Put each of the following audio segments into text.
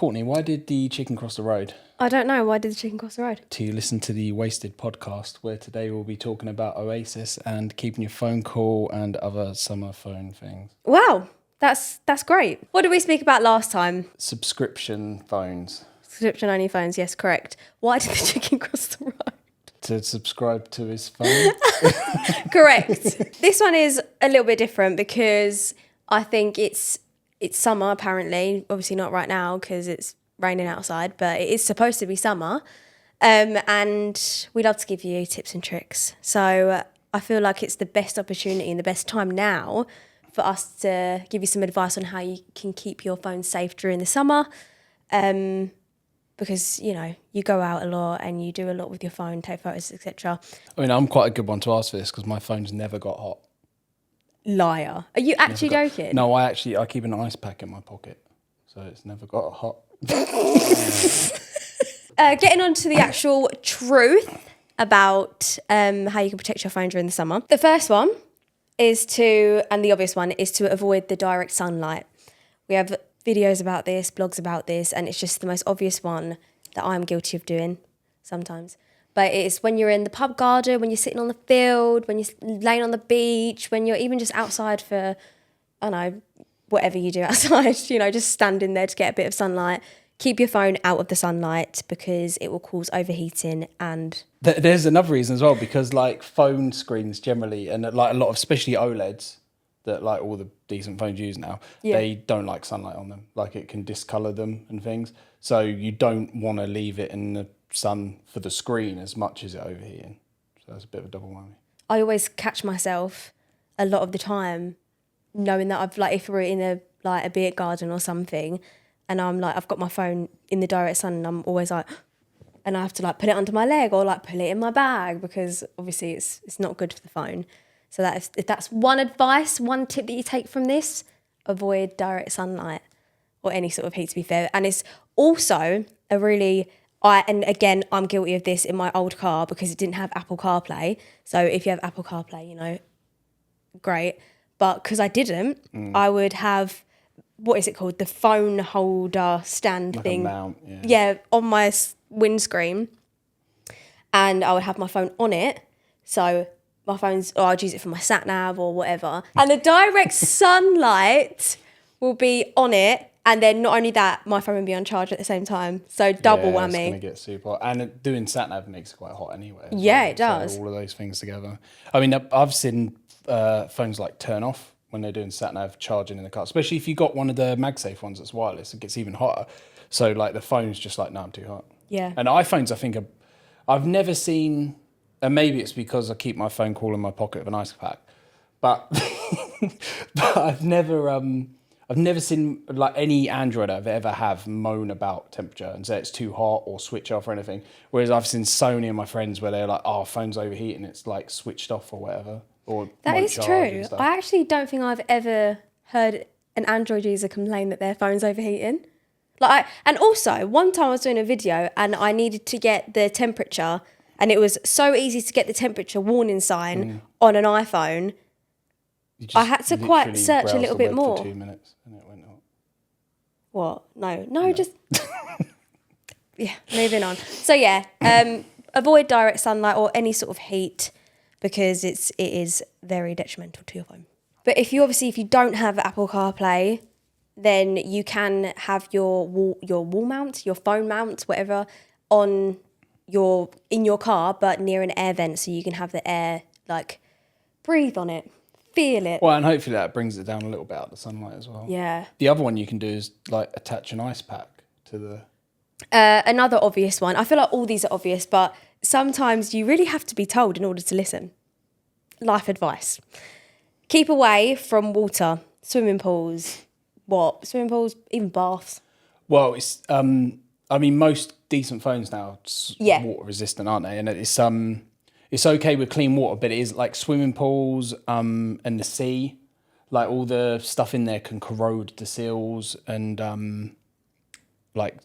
Courtney, why did the chicken cross the road? I don't know. Why did the chicken cross the road? To listen to the Wasted podcast, where today we'll be talking about Oasis and keeping your phone cool and other summer phone things. Wow, that's great. What did we speak about last time? Subscription phones. Subscription-only phones, yes, correct. Why did the chicken cross the road? To subscribe to his phone. Correct. This one is a little bit different because I think it's summer, apparently. Obviously not right now because it's raining outside, but it is supposed to be summer. And we love to give you tips and tricks. So I feel like it's the best opportunity and the best time now for us to give you some advice on how you can keep your phone safe during the summer. Because, you know, you go out a lot and you do a lot with your phone, take photos, etc. I mean, I'm quite a good one to ask for this because my phone's never got hot. Liar. Are you actually joking? No, I keep an ice pack in my pocket, so it's never got hot. Getting on to the actual truth about how you can protect your phone during the summer. The first one and the obvious one, is to avoid the direct sunlight. We have videos about this, blogs about this, and it's just the most obvious one that I'm guilty of doing sometimes. But it's when you're in the pub garden, when you're sitting on the field, when you're laying on the beach, when you're even just outside for, I don't know, whatever you do outside, you know, just standing there to get a bit of sunlight. Keep your phone out of the sunlight because it will cause overheating. And there's another reason as well, because like phone screens generally, and like a lot of, especially OLEDs, that like all the decent phones use now, they don't like sunlight on them. Like it can discolour them and things. So you don't want to leave it in the sun for the screen as much as it overheating. So that's a bit of a double whammy. I always catch myself a lot of the time knowing that if we're in a beer garden or something, and I'm like, I've got my phone in the direct sun, and I'm always like, and I have to like put it under my leg or like put it in my bag because obviously it's not good for the phone. So that if that's one tip that you take from this, avoid direct sunlight or any sort of heat, to be fair. And it's also and again, I'm guilty of this in my old car because it didn't have Apple CarPlay. So if you have Apple CarPlay, you know, great. But because I didn't, I would have, what is it called? The phone holder stand like thing. A mount, on my windscreen. And I would have my phone on it. So my phone's, or I'd use it for my sat nav or whatever. And the direct sunlight will be on it. And then not only that, my phone will be on charge at the same time. So double whammy. It's going to get super hot. And doing sat nav makes it quite hot anyway. Yeah, it does. So all of those things together. I mean, I've seen phones like turn off when they're doing sat nav charging in the car, especially if you got one of the MagSafe ones that's wireless. It gets even hotter. So like the phone's just like, no, I'm too hot. Yeah. And iPhones, I think, I've never seen, and maybe it's because I keep my phone cool in my pocket of an ice pack, but I've never seen like any Android I've ever have moan about temperature and say it's too hot or switch off or anything. Whereas I've seen Sony and my friends where they're like, oh, phone's overheating, it's like switched off or whatever. Or that is true. I actually don't think I've ever heard an Android user complain that their phone's overheating. And also, one time I was doing a video and I needed to get the temperature, and it was so easy to get the temperature warning sign on an iPhone. I had to quite search a little bit more. For 2 minutes and it went hot. What? No. Just yeah. Moving on. So yeah, avoid direct sunlight or any sort of heat because it is very detrimental to your phone. But if you don't have Apple CarPlay, then you can have your wall mount, your phone mount, whatever, in your car, but near an air vent, so you can have the air like breathe on it. Feel it. Well, and hopefully that brings it down a little bit out of the sunlight as well. Yeah. The other one you can do is like attach an ice pack to the... Another obvious one. I feel like all these are obvious, but sometimes you really have to be told in order to listen. Life advice. Keep away from water, swimming pools. What? Swimming pools, even baths. Well, it's... I mean, most decent phones now are water resistant, aren't they? And it's okay with clean water, but it is like swimming pools and the sea, like all the stuff in there can corrode the seals and like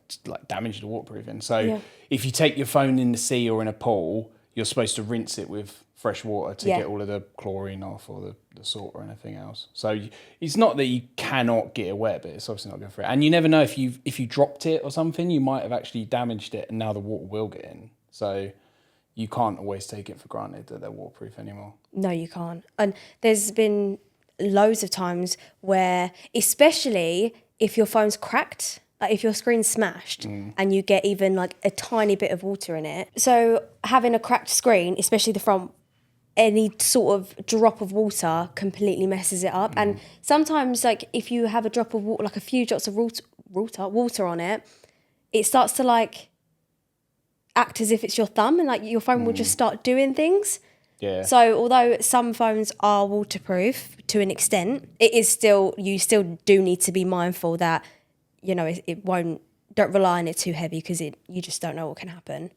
damage the waterproofing. So if you take your phone in the sea or in a pool, you're supposed to rinse it with fresh water to Yeah. get all of the chlorine off or the salt or anything else. So it's not that you cannot get it wet, but it's obviously not good for it. And you never know if you dropped it or something, you might have actually damaged it, and now the water will get in. So you can't always take it for granted that they're waterproof anymore. No, you can't. And there's been loads of times where, especially if your phone's cracked, like if your screen's smashed and you get even like a tiny bit of water in it. So having a cracked screen, especially the front, any sort of drop of water completely messes it up. And sometimes, like if you have a drop of water, like a few drops of water on it, it starts to like act as if it's your thumb, and like your phone will just start doing things. Yeah. So although some phones are waterproof to an extent, you still do need to be mindful that, you know, don't rely on it too heavy, because you just don't know what can happen.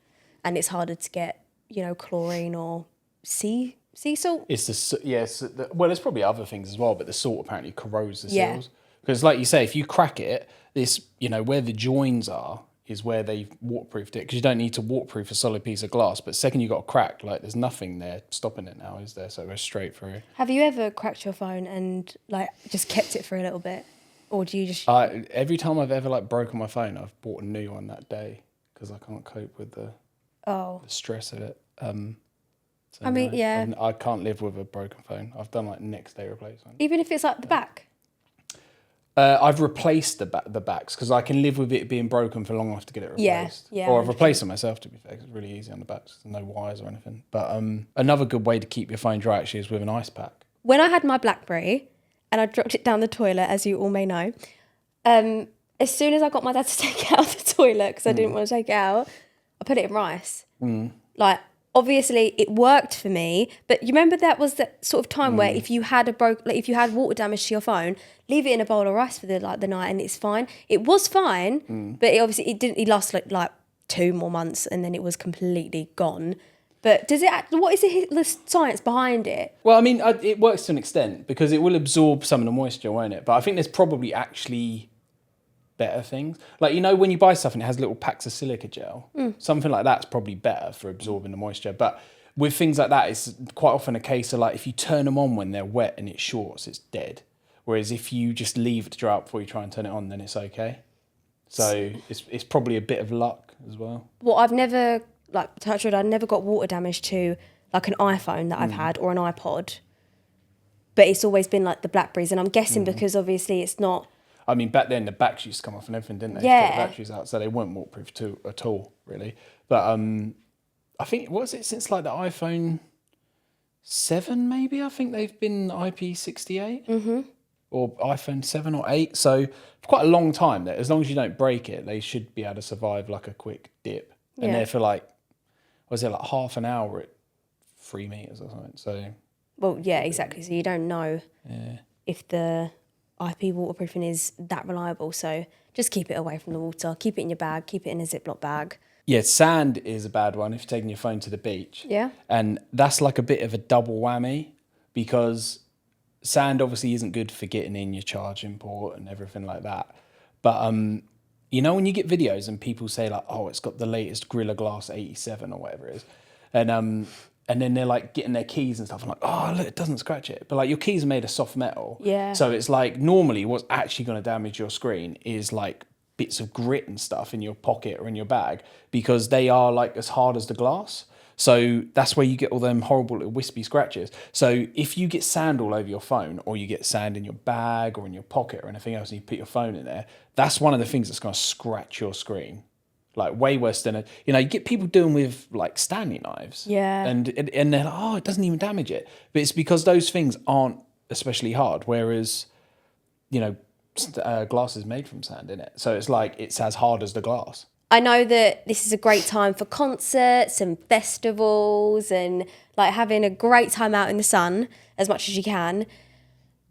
And it's harder to get, you know, chlorine or sea salt. Well, there's probably other things as well, but the salt apparently corrodes the Yeah. seals. Because like you say, if you crack it, this, you know, where the joins are is where they've waterproofed it, because you don't need to waterproof a solid piece of glass. But second you got a crack, like there's nothing there stopping it now, is there? So it goes straight through. Have you ever cracked your phone and like just kept it for a little bit? Or do you just... Every time I've ever like broken my phone, I've bought a new one that day, because I can't cope with the stress of it. So I mean, yeah. And I can't live with a broken phone. I've done like next day replacement. Even if it's like the back? I've replaced the backs, because I can live with it being broken for long enough to get it replaced. Yeah, Or I've replaced them myself, to be fair, 'cause it's really easy on the backs. There's no wires or anything. But another good way to keep your phone dry actually is with an ice pack. When I had my BlackBerry and I dropped it down the toilet, as you all may know, as soon as I got my dad to take it out of the toilet, because I didn't want to take it out, I put it in rice. Like, obviously it worked for me, but you remember that was the sort of time where if you had if you had water damage to your phone, leave it in a bowl of rice for the night and it's fine. It was fine, but it lasted like 2 more months and then it was completely gone. But what is the science behind it? Well, I mean, it works to an extent, because it will absorb some of the moisture, won't it? But I think there's probably actually better things. Like, you know, when you buy stuff and it has little packs of silica gel, something like that's probably better for absorbing the moisture. But with things like that, it's quite often a case of like, if you turn them on when they're wet and it shorts, it's dead. Whereas if you just leave it to dry out before you try and turn it on, then it's okay. So it's probably a bit of luck as well. Well, I've never, like, touch wood, I never got water damage to like an iPhone that I've had or an iPod. But it's always been like the Blackberries, and I'm guessing because obviously it's not... I mean, back then the backs used to come off and everything, didn't they? Yeah. To get the batteries out, so they weren't waterproof at all, really. But I think, what was it, since like the iPhone 7 maybe? I think they've been IP68. Or iPhone 7 or 8. So for quite a long time, that as long as you don't break it, they should be able to survive like a quick dip. And they're for like, was it like half an hour at 3 meters or something? So... Well, yeah, exactly. So you don't know if the IP waterproofing is that reliable. So just keep it away from the water. Keep it in your bag. Keep it in a Ziploc bag. Yeah, sand is a bad one if you're taking your phone to the beach. Yeah. And that's like a bit of a double whammy, because sand obviously isn't good for getting in your charging port and everything like that. But you know, when you get videos and people say like, oh, it's got the latest Gorilla Glass 87 or whatever it is, and then they're like getting their keys and stuff, and like, oh, look, it doesn't scratch it. But like, your keys are made of soft metal. Yeah. So it's like, normally what's actually going to damage your screen is like bits of grit and stuff in your pocket or in your bag, because they are like as hard as the glass. So that's where you get all them horrible little wispy scratches. So if you get sand all over your phone, or you get sand in your bag or in your pocket or anything else, and you put your phone in there, that's one of the things that's going to scratch your screen. Like way worse than you get people doing with like Stanley knives. Yeah. And they're like, oh, it doesn't even damage it. But it's because those things aren't especially hard. Whereas, glass is made from sand, isn't it? So it's like, it's as hard as the glass. I know that this is a great time for concerts and festivals and like having a great time out in the sun as much as you can.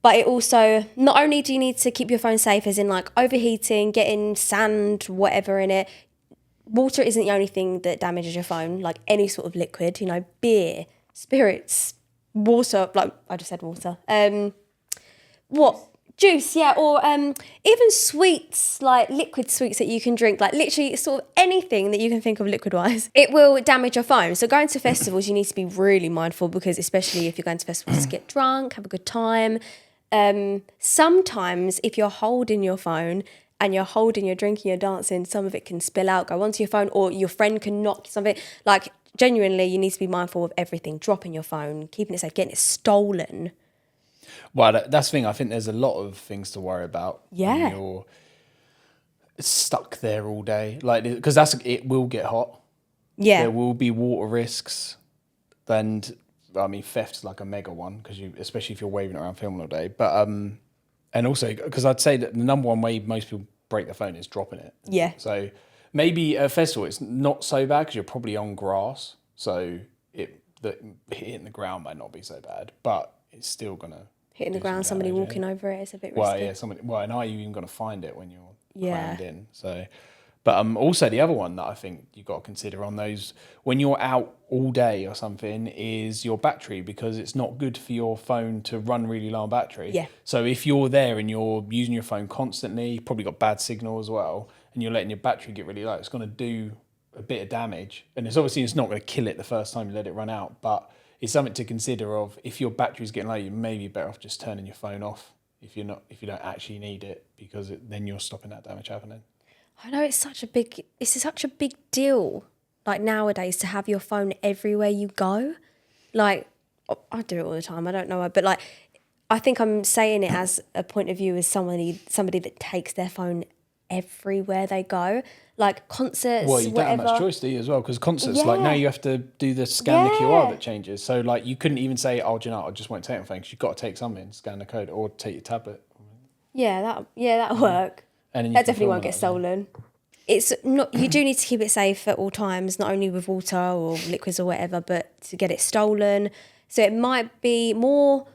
But it also, not only do you need to keep your phone safe, as in like overheating, getting sand, whatever in it, water isn't the only thing that damages your phone. Like any sort of liquid, beer, spirits, water, like I just said water. Juice, yeah, or even sweets, like liquid sweets that you can drink, like literally sort of anything that you can think of liquid-wise. It will damage your phone. So going to festivals, you need to be really mindful, because especially if you're going to festivals to get drunk, have a good time. Sometimes if you're holding your phone and you're drinking, you're dancing, some of it can spill out, go onto your phone, or your friend can knock something. Like, genuinely, you need to be mindful of everything. Dropping your phone, keeping it safe, getting it stolen. Well, that's the thing. I think there's a lot of things to worry about when Yeah. you're stuck there all day. Like, because it will get hot. Yeah. There will be water risks. And I mean, theft's like a mega one, because especially if you're waving around filming all day. But and also, because I'd say that the number one way most people break their phone is dropping it. Yeah. So maybe at a festival it's not so bad because you're probably on grass, so hitting the ground might not be so bad, but it's still gonna Hitting the ground, somebody walking over it, it's a bit risky. Well, yeah, and are you even going to find it when you're crammed in? So, but also the other one that I think you've got to consider on those, when you're out all day or something, is your battery, because it's not good for your phone to run really low on battery. Yeah. So if you're there and you're using your phone constantly, you've probably got bad signal as well, and you're letting your battery get really low, it's going to do a bit of damage. And it's not going to kill it the first time you let it run out, but it's something to consider of, if your battery's getting low, you may be better off just turning your phone off if you don't actually need it, because then you're stopping that damage happening. I know it's such a big deal, like nowadays, to have your phone everywhere you go. Like, I do it all the time. I don't know, but like, I think I'm saying it as a point of view as somebody that takes their phone everywhere they go, like concerts. Well, you don't whatever. have much choice, do you, as well? Because concerts, like now you have to do the scan the QR that changes. So like you couldn't even say, oh, do you know, I just won't take anything, because you've got to take something, scan the code, or take your tablet. That'll work. And that definitely won't get stolen. It's not. You do need to keep it safe at all times, not only with water or liquids or whatever, but to get it stolen. So it might be more.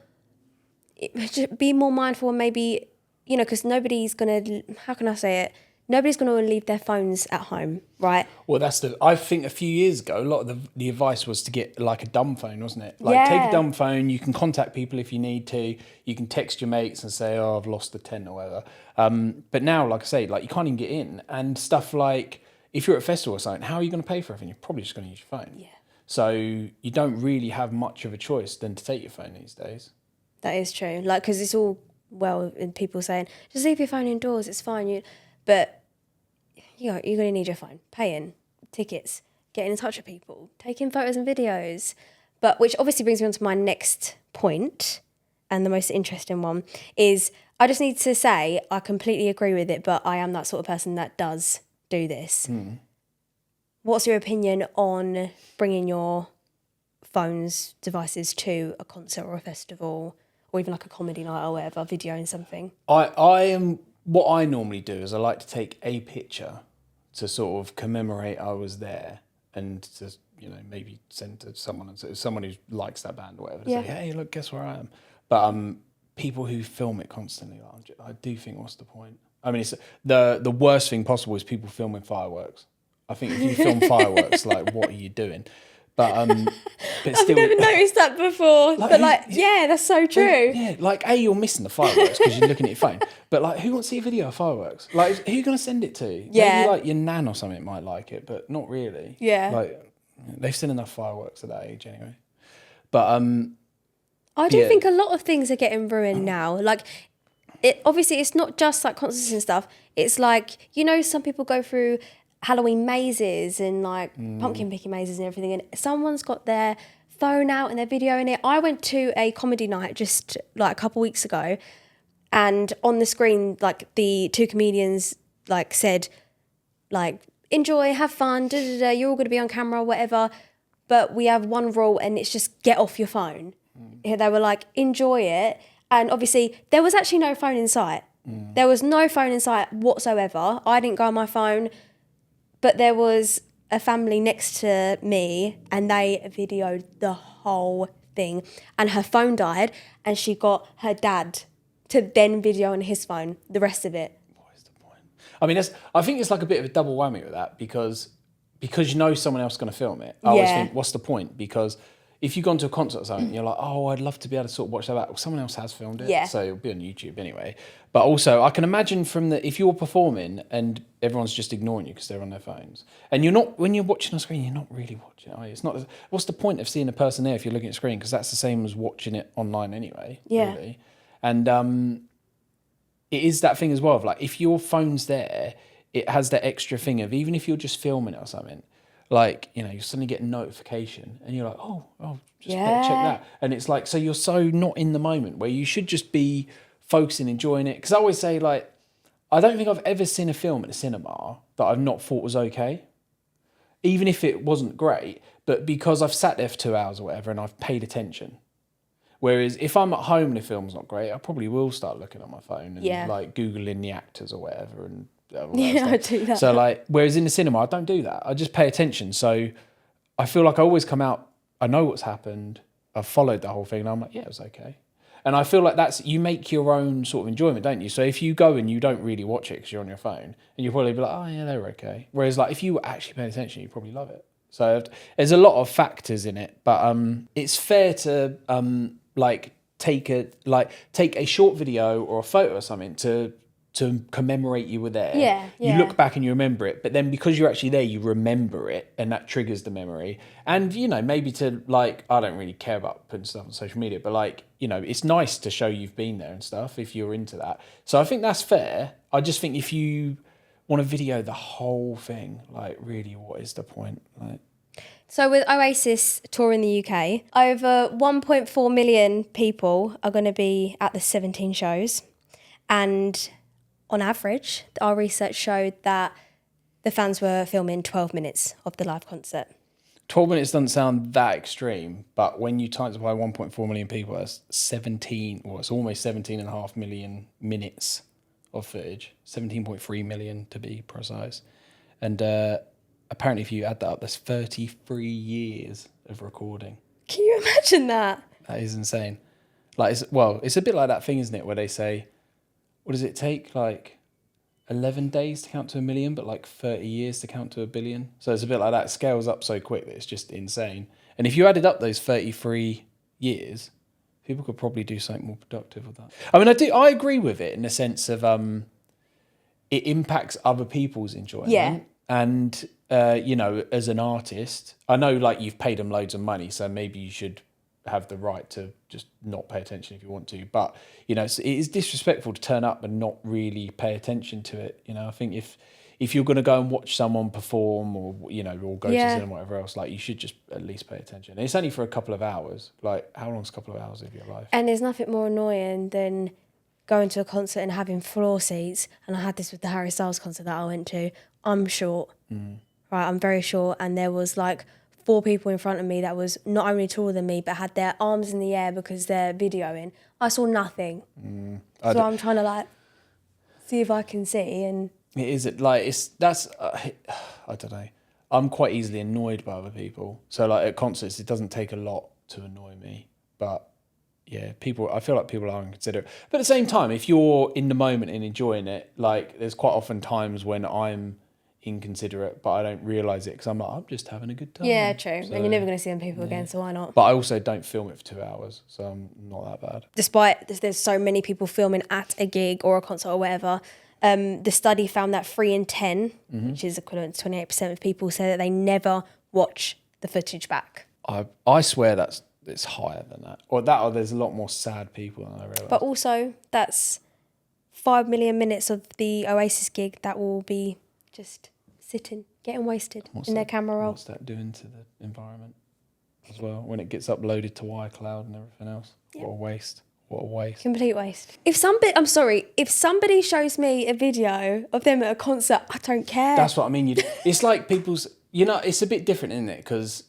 Be more mindful, and maybe, because nobody's gonna. How can I say it? Nobody's going to leave their phones at home, right? Well, I think a few years ago, a lot of the advice was to get like a dumb phone, wasn't it? Like take a dumb phone, you can contact people if you need to, you can text your mates and say, oh, I've lost the tent or whatever. But now, like I say, like you can't even get in, and stuff like, if you're at a festival or something, how are you going to pay for everything? You're probably just going to use your phone. Yeah. So you don't really have much of a choice than to take your phone these days. That is true. Like, because it's all, and people saying, just leave your phone indoors, it's fine. But you're going to need your phone, paying tickets, getting in touch with people, taking photos and videos. But which obviously brings me on to my next point, and the most interesting one, is I just need to say I completely agree with it, but I am that sort of person that does do this. What's your opinion on bringing your phones, devices to a concert or a festival, or even like a comedy night or whatever, videoing something? What I normally do is I like to take a picture to sort of commemorate I was there, and to, maybe send to someone who likes that band or whatever, to say, hey, look, guess where I am. But people who film it constantly, I do think, what's the point? I mean, it's the worst thing possible is people filming fireworks. I think if you film fireworks, like, what are you doing? But I've never noticed that before. That's so true. You're missing the fireworks because you're looking at your phone. But like, who wants to see a video of fireworks? Like, who are you going to send it to? Yeah. Maybe like your nan or something might like it, but not really. Yeah. Like, they've seen enough fireworks at that age anyway. But I do think a lot of things are getting ruined now. Like, obviously it's not just like concerts and stuff. It's like, some people go through Halloween mazes and like pumpkin picking mazes and everything, and someone's got their phone out and they're videoing it. I went to a comedy night just like a couple weeks ago, and on the screen, like the two comedians like said, like, enjoy, have fun, you're all going to be on camera or whatever, but we have one rule, and it's just get off your phone. They were like, enjoy it. And obviously there was actually no phone in sight. There was no phone in sight whatsoever. I didn't go on my phone. But there was a family next to me, and they videoed the whole thing. And her phone died, and she got her dad to then video on his phone the rest of it. What is the point? I mean, I think it's like a bit of a double whammy with that, because someone else is going to film it. I always think, what's the point? Because if you've gone to a concert or something, you're like, oh, I'd love to be able to sort of watch that back. Well, someone else has filmed it, Yeah. so it'll be on YouTube anyway. But also, I can imagine if you're performing and everyone's just ignoring you because they're on their phones, and when you're watching a screen, you're not really watching it, are you? It's not. What's the point of seeing a person there if you're looking at a screen? Because that's the same as watching it online anyway. Yeah. Really. And it is that thing as well of like, if your phone's there, it has that extra thing of, even if you're just filming it or something, like, you know, you suddenly get a notification and you're like, oh, just better check that. And it's like, so you're so not in the moment where you should just be focusing, enjoying it. Because I always say, like, I don't think I've ever seen a film at the cinema that I've not thought was okay, even if it wasn't great, but because I've sat there for 2 hours or whatever and I've paid attention. Whereas if I'm at home and the film's not great, I probably will start looking on my phone and like Googling the actors or whatever and all that stuff. I do that. So like, whereas in the cinema, I don't do that. I just pay attention. So I feel like I always come out, I know what's happened, I've followed the whole thing and I'm like, yeah, it was okay. And I feel like you make your own sort of enjoyment, don't you? So if you go and you don't really watch it because you're on your phone, and you'll probably be like, oh yeah, they were okay. Whereas like, if you were actually paying attention, you probably love it. So there's a lot of factors in it, but it's fair to take a short video or a photo or something to commemorate you were there. Yeah. You look back and you remember it, but then because you're actually there, you remember it, and that triggers the memory. And you know, maybe to like, I don't really care about putting stuff on social media, but like, you know, it's nice to show you've been there and stuff if you're into that. So I think that's fair. I just think if you want to video the whole thing, like, really, what is the point? Like, So with Oasis touring the UK, over 1.4 million people are going to be at the 17 shows. And on average, our research showed that the fans were filming 12 minutes of the live concert. 12 minutes doesn't sound that extreme, but when you times it by 1.4 million people, that's 17, well, it's almost 17.5 million minutes of footage, 17.3 million to be precise. And apparently if you add that up, that's 33 years of recording. Can you imagine that? That is insane. Like, it's a bit like that thing, isn't it, where they say, what does it take? Like 11 days to count to 1 million, but like 30 years to count to 1 billion. So it's a bit like that. It scales up so quick that it's just insane. And if you added up those 33 years, people could probably do something more productive with that. I mean, I agree with it in the sense of it impacts other people's enjoyment. Yeah. And, you know, as an artist, I know like you've paid them loads of money, so maybe you should have the right to just not pay attention if you want to. But, you know, it is disrespectful to turn up and not really pay attention to it. You know, I think if you're going to go and watch someone perform or, you know, or go to cinema or whatever else, like, you should just at least pay attention. And it's only for a couple of hours. Like, how long's a couple of hours of your life? And there's nothing more annoying than going to a concert and having floor seats. And I had this with the Harry Styles concert that I went to. I'm short, right? I'm very short. And there was like 4 people in front of me that was not only taller than me, but had their arms in the air because they're videoing. I saw nothing. So I'm trying to like see if I can see. And it is like, I don't know. I'm quite easily annoyed by other people. So like at concerts, it doesn't take a lot to annoy me. But yeah, I feel like people are inconsiderate. But at the same time, if you're in the moment and enjoying it, like, there's quite often times when I'm inconsiderate, but I don't realise it because I'm like, I'm just having a good time. yeah, true. So, and you're never going to see them people again, so why not? but I also don't film it for 2 hours, so I'm not that bad. Despite there's so many people filming at a gig or a concert or whatever, the study found that 3 in 10, which is equivalent to 28% of people, say that they never watch the footage back. I swear it's higher than that. Or there's a lot more sad people than I realise. But also, that's 5 million minutes of the Oasis gig that will be just sitting, getting wasted in their camera roll. What's that doing to the environment as well when it gets uploaded to iCloud and everything else? Yeah. What a waste. What a waste. Complete waste. If somebody shows me a video of them at a concert, I don't care. That's what I mean. It's like people's, you know, it's a bit different, isn't it? Because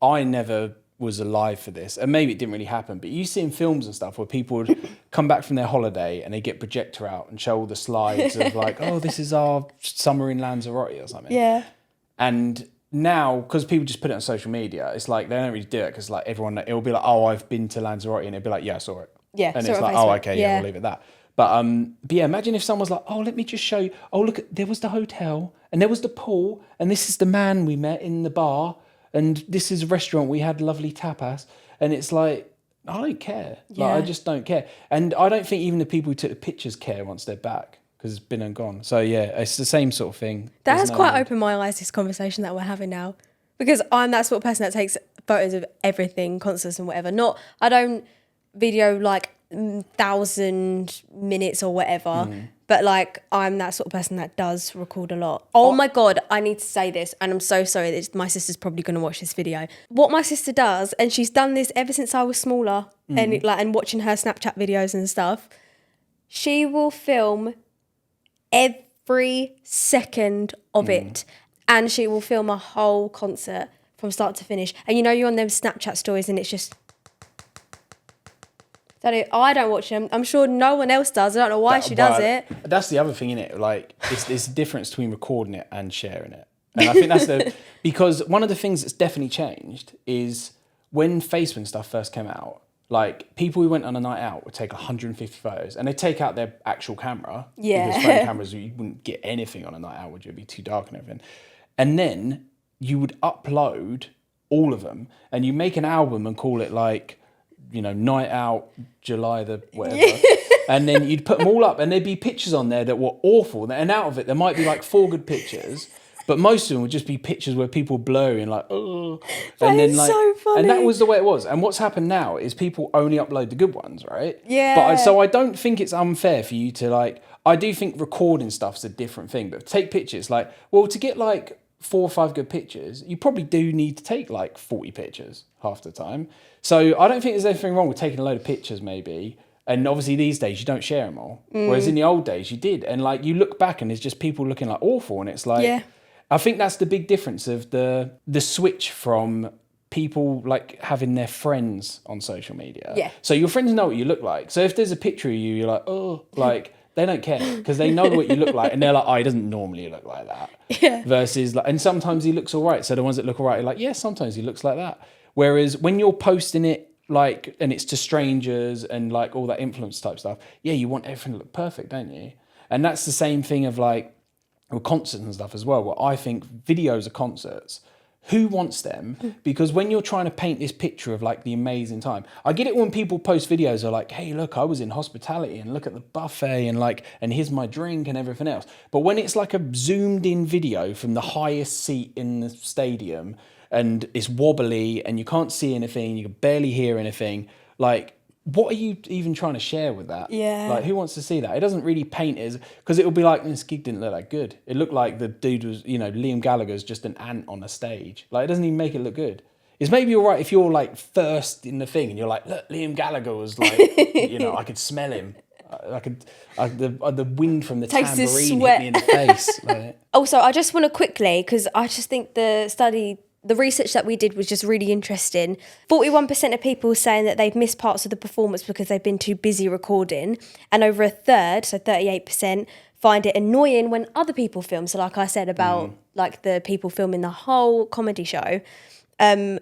I never was alive for this, and maybe it didn't really happen, but you see in films and stuff where people would come back from their holiday and they get projector out and show all the slides of like, oh, this is our summer in Lanzarote or something. Yeah. And now, because people just put it on social media, it's like they don't really do it because like everyone, it'll be like, oh, I've been to Lanzarote, and it'll be like, yeah, I saw it. Yeah. And it's like, oh, okay, yeah, we'll leave it at that. But yeah, imagine if someone's like, oh, let me just show you. Oh, look, there was the hotel and there was the pool and this is the man we met in the bar. and this is a restaurant, we had lovely tapas. And it's like, I don't care. Like, I just don't care. And I don't think even the people who took the pictures care once they're back, because it's been and gone. So yeah, it's the same sort of thing. That has quite opened my eyes, this conversation that we're having now. Because I'm that sort of person that takes photos of everything, concerts and whatever. I don't video like 1,000 minutes or whatever. But like, I'm that sort of person that does record a lot. Oh my God, I need to say this, and I'm so sorry that my sister's probably going to watch this video. What my sister does, and she's done this ever since I was smaller, and watching her Snapchat videos and stuff, she will film every second of it, and she will film a whole concert from start to finish. And you know, you're on them Snapchat stories, and it's just... I don't watch them. I'm sure no one else does. I don't know why she does it. That's the other thing, isn't it? Like, it's the difference between recording it and sharing it. And I think that's because one of the things that's definitely changed is when Facebook and stuff first came out, like, people who went on a night out would take 150 photos, and they take out their actual camera. Yeah. Because phone cameras, you wouldn't get anything on a night out, would you? It'd be too dark and everything. And then you would upload all of them, and you make an album and call it like, you know, night out, July the whatever. And then you'd put them all up, and there'd be pictures on there that were awful. And out of it, there might be like 4 good pictures, but most of them would just be pictures where people blurring, like, oh. And then like, so funny. And that was the way it was. And what's happened now is people only upload the good ones, right? Yeah. But so I don't think it's unfair for you to like. I do think recording stuff's a different thing, but take pictures, like, well, to get like 4 or 5 good pictures, you probably do need to take like 40 pictures half the time. So I don't think there's anything wrong with taking a load of pictures, maybe. And obviously these days you don't share them all. Whereas in the old days you did. And like, you look back and there's just people looking like awful. And it's like, I think that's the big difference of the switch from people like having their friends on social media. Yeah. So your friends know what you look like. So if there's a picture of you, you're like, oh, like, they don't care because they know what you look like, and they're like, oh, he doesn't normally look like that. Yeah. Versus like, and sometimes he looks all right. So the ones that look all right are like, yeah, sometimes he looks like that. Whereas when you're posting it like, and it's to strangers and like all that influence type stuff, yeah, you want everything to look perfect, don't you? And that's the same thing of like with concerts and stuff as well. Where I think videos of concerts, who wants them? Because when you're trying to paint this picture of like the amazing time, I get it when people post videos are like, hey, look, I was in hospitality and look at the buffet and like, and here's my drink and everything else. But when it's like a zoomed in video from the highest seat in the stadium and it's wobbly and you can't see anything, you can barely hear anything, like, what are you even trying to share with that? Yeah. Like, who wants to see that? It doesn't really paint it as... Because it'll be like, this gig didn't look that good. It looked like the dude was, you know, Liam Gallagher's just an ant on a stage. Like, it doesn't even make it look good. It's maybe all right if you're, like, first in the thing and you're like, look, Liam Gallagher was, like, you know, I could smell him. The wind from the Takes this tambourine sweat. hit me in the face. Like, Also, I just want to quickly, because I just think the research that we did was just really interesting. 41% of people saying that they've missed parts of the performance because they've been too busy recording. And over a third, so 38%, find it annoying when other people film. So like I said about like the people filming the whole comedy show. And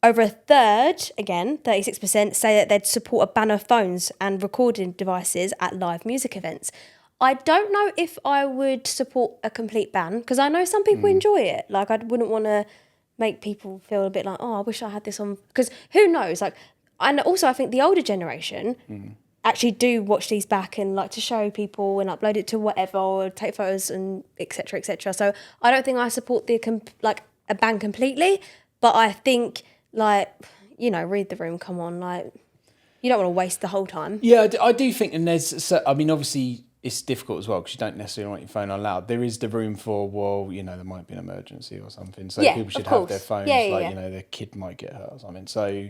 over a third, again, 36%, say that they'd support a ban of phones and recording devices at live music events. I don't know if I would support a complete ban because I know some people enjoy it. Like, I wouldn't want to make people feel a bit like, oh, I wish I had this on. Because who knows? Like, and also I think the older generation actually do watch these back and like to show people and upload it to whatever or take photos and etc. etc. So I don't think I support the like a ban completely, but I think like, you know, read the room. Come on, like, you don't want to waste the whole time. yeah, I do think, and there's, I mean, obviously, it's difficult as well because you don't necessarily want your phone on loud. There is the room for, well, you know, there might be an emergency or something. So people should have their phones, you know, their kid might get hurt or something. So,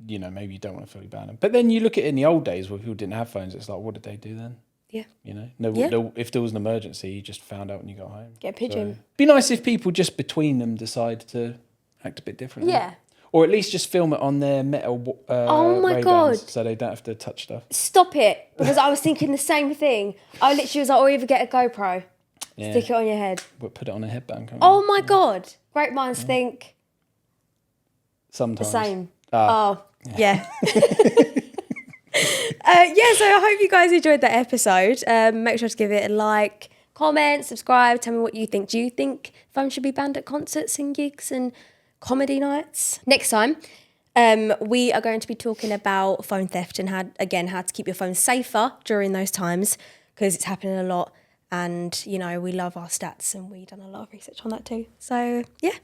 you know, maybe you don't want to fully ban them. But then you look at it in the old days where people didn't have phones, it's like, what did they do then? Yeah. You know, no, if there was an emergency, you just found out when you got home. Get a pigeon. So, be nice if people just between them decide to act a bit differently. Yeah. Or at least just film it on their metal Oh my Ray-Bans God. so they don't have to touch stuff. Stop it, because I was thinking the same thing. I literally was like, or either get a GoPro, stick it on your head. But put it on a headband. Can't Oh my God. Great minds think Sometimes. the same. Yeah. So I hope you guys enjoyed that episode. Make sure to give it a like, comment, subscribe, tell me what you think. Do you think phones should be banned at concerts and gigs and comedy nights. Next time, we are going to be talking about phone theft and how to keep your phone safer during those times, because it's happening a lot. And, you know, we love our stats and we've done a lot of research on that too. So, yeah.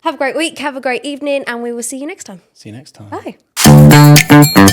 Have a great week. Have a great evening. And we will see you next time. See you next time. Bye.